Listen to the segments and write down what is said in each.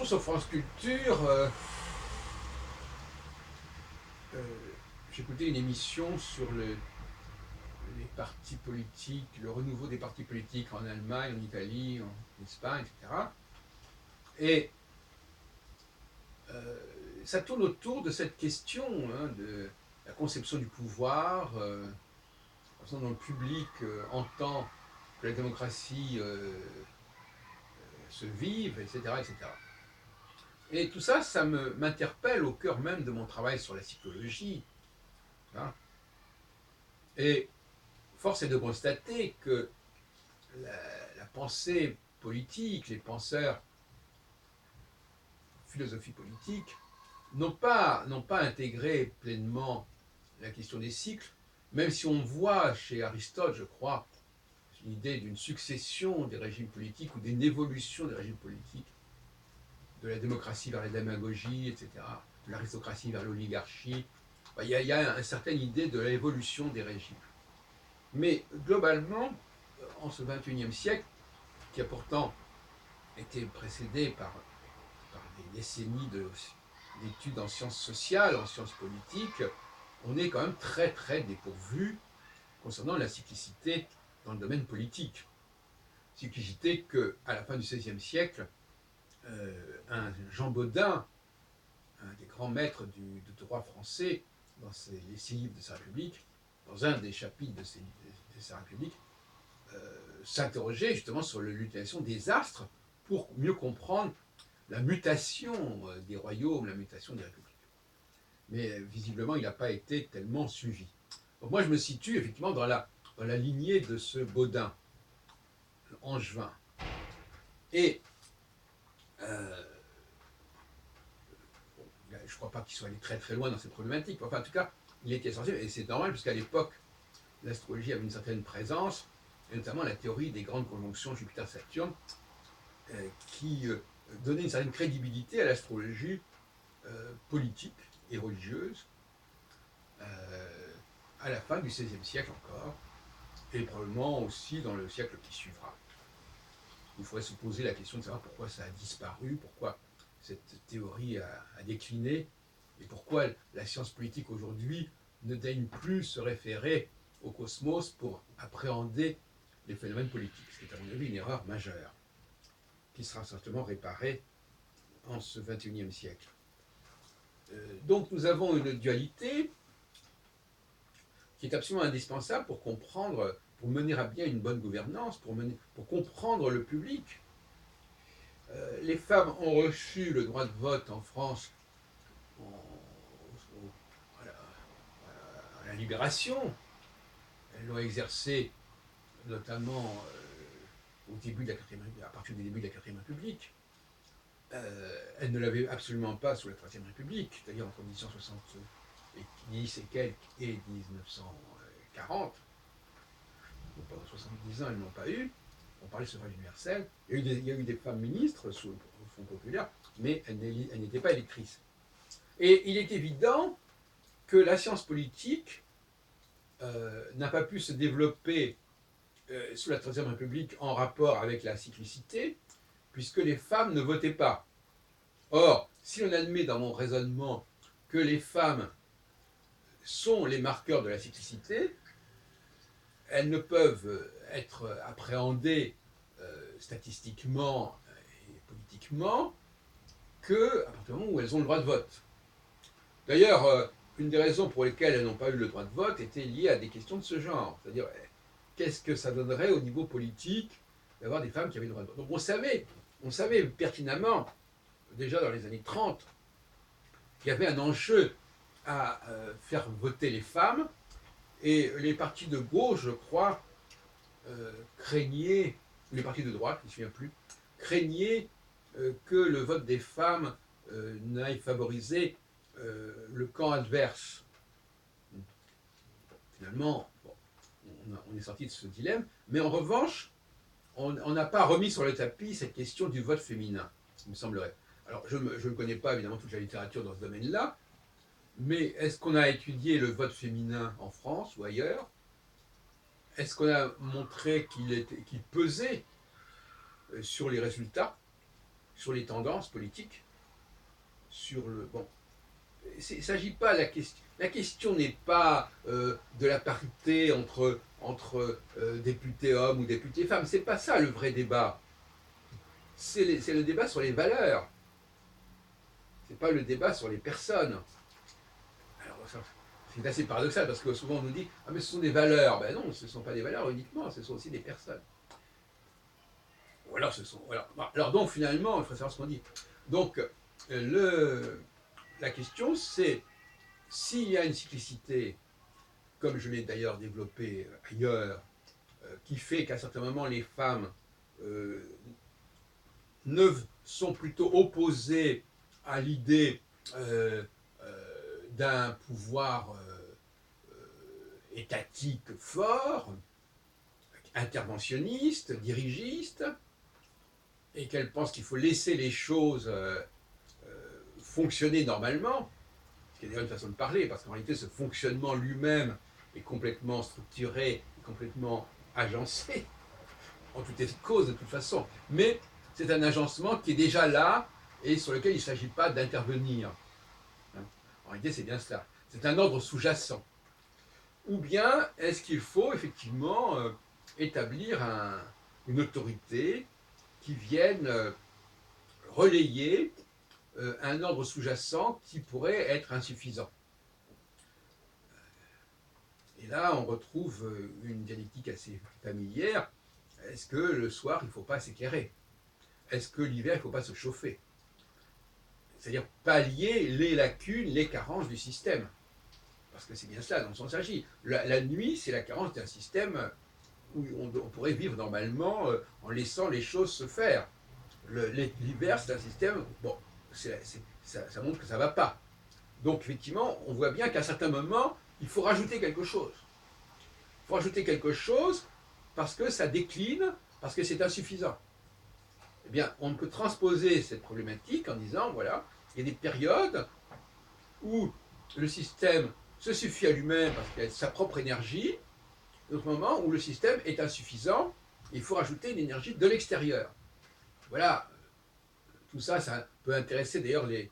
jour sur France Culture, j'écoutais une émission sur les partis politiques, le renouveau des partis politiques en Allemagne, en Italie, en Espagne, etc. Et ça tourne autour de cette question de la conception du pouvoir, la façon dont le public entend que la démocratie se vive, etc., etc. Et tout ça, m'interpelle au cœur même de mon travail sur la psychologie. Hein. Et force est de constater que la pensée politique, les penseurs, philosophie politique, n'ont pas intégré pleinement la question des cycles, même si on voit chez Aristote, je crois, l'idée d'une succession des régimes politiques ou d'une évolution des régimes politiques, de la démocratie vers la démagogie, etc., de l'aristocratie vers l'oligarchie. Il y a une certaine idée de l'évolution des régimes. Mais globalement, en ce XXIe siècle, qui a pourtant été précédé par des décennies d'études en sciences sociales, en sciences politiques, on est quand même très très dépourvu concernant la cyclicité dans le domaine politique. Cyclicité que, à la fin du XVIe siècle, un Jean Bodin, un des grands maîtres du droit français, dans les 6 livres de sa République, dans un des chapitres de sa République, s'interrogeait justement sur l'utilisation des astres pour mieux comprendre la mutation des royaumes, la mutation des républiques. Mais visiblement, il n'a pas été tellement suivi. Donc moi, je me situe effectivement dans la lignée de ce Bodin, angevin. Et bon, je ne crois pas qu'il soit allé très très loin dans ces problématiques. Enfin, en tout cas, il était essentiel, et c'est normal, puisqu'à l'époque, l'astrologie avait une certaine présence, et notamment la théorie des grandes conjonctions Jupiter-Saturne, qui donnait une certaine crédibilité à l'astrologie politique et religieuse à la fin du XVIe siècle encore, et probablement aussi dans le siècle qui suivra. Il faudrait se poser la question de savoir pourquoi ça a disparu, pourquoi cette théorie a décliné, et pourquoi la science politique aujourd'hui ne daigne plus se référer au cosmos pour appréhender les phénomènes politiques, ce qui est à mon avis une erreur majeure, qui sera certainement réparée en ce XXIe siècle. Donc nous avons une dualité qui est absolument indispensable pour comprendre, pour mener à bien une bonne gouvernance, pour comprendre le public. Les femmes ont reçu le droit de vote en France à, la, à la Libération. Elles l'ont exercé notamment au début de la 4e, à partir du début de la 4e République. Elles ne l'avaient absolument pas sous la 3e République, c'est-à-dire entre 1870 et quelques et 1940. Donc pendant 70 ans, elles n'ont pas eu. On parlait de suffrage universel. Il y a eu des femmes ministres sous le Front populaire, mais elles n'étaient pas électrices. Et il est évident que la science politique n'a pas pu se développer sous la Troisième République en rapport avec la cyclicité, puisque les femmes ne votaient pas. Or, si on admet dans mon raisonnement que les femmes sont les marqueurs de la cyclicité, elles ne peuvent être appréhendées statistiquement et politiquement qu'à partir du moment où elles ont le droit de vote. D'ailleurs, une des raisons pour lesquelles elles n'ont pas eu le droit de vote était liée à des questions de ce genre. C'est-à-dire, qu'est-ce que ça donnerait au niveau politique d'avoir des femmes qui avaient le droit de vote. Donc on savait pertinemment, déjà dans les années 30, qu'il y avait un enjeu à faire voter les femmes, et les partis de gauche, je crois, craignaient, les partis de droite, je ne me souviens plus, craignaient que le vote des femmes n'aille favoriser le camp adverse. Finalement, bon, on est sorti de ce dilemme, mais en revanche, on n'a pas remis sur le tapis cette question du vote féminin, il me semblerait. Alors, je ne connais pas évidemment toute la littérature dans ce domaine-là, mais est-ce qu'on a étudié le vote féminin en France ou ailleurs? Est-ce qu'on a montré qu'il pesait sur les résultats? sur les tendances politiques, sur le... Bon, il ne s'agit pas, la question n'est pas de la parité entre députés hommes ou députés femmes, c'est pas ça le vrai débat. C'est le débat sur les valeurs, c'est pas le débat sur les personnes. Alors, c'est assez paradoxal parce que souvent on nous dit ah mais ce sont des valeurs. Ben non, ce ne sont pas des valeurs uniquement, ce sont aussi des personnes. Ou alors ce sont. Voilà. Alors donc finalement, il faut savoir ce qu'on dit. Donc la question c'est s'il y a une cyclicité, comme je l'ai d'ailleurs développé ailleurs, qui fait qu'à certains moments les femmes ne sont plutôt opposées à l'idée d'un pouvoir étatique fort, interventionniste, dirigiste, et qu'elle pense qu'il faut laisser les choses fonctionner normalement, ce qui est d'ailleurs une façon de parler, parce qu'en réalité ce fonctionnement lui-même est complètement structuré, complètement agencé, en toute cause de toute façon, mais c'est un agencement qui est déjà là et sur lequel il ne s'agit pas d'intervenir. En réalité c'est bien cela, c'est un ordre sous-jacent. Ou bien est-ce qu'il faut effectivement établir une autorité qui vienne relayer un ordre sous-jacent qui pourrait être insuffisant. Et là, on retrouve une dialectique assez familière. Est-ce que le soir, il ne faut pas s'éclairer? Est-ce que l'hiver, il ne faut pas se chauffer? C'est-à-dire pallier les lacunes, les carences du système. Parce que c'est bien cela dont il s'agit. La nuit, c'est la carence d'un système où on pourrait vivre normalement en laissant les choses se faire. L'hiver, c'est un système, bon, ça montre que ça ne va pas. Donc, effectivement, on voit bien qu'à certains moments, il faut rajouter quelque chose. Il faut rajouter quelque chose parce que ça décline, parce que c'est insuffisant. Eh bien, on peut transposer cette problématique en disant, voilà, il y a des périodes où le système se suffit à lui-même parce qu'il a sa propre énergie, d'autres moments où le système est insuffisant, et il faut rajouter une énergie de l'extérieur. Voilà, tout ça, ça peut intéresser d'ailleurs les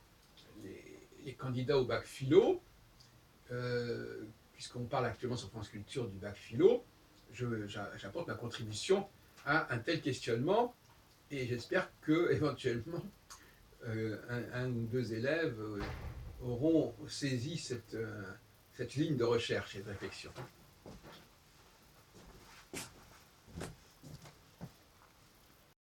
candidats au bac philo, puisqu'on parle actuellement sur France Culture du bac philo, j'apporte ma contribution à un tel questionnement, et j'espère que éventuellement un ou deux élèves auront saisi cette ligne de recherche et de réflexion.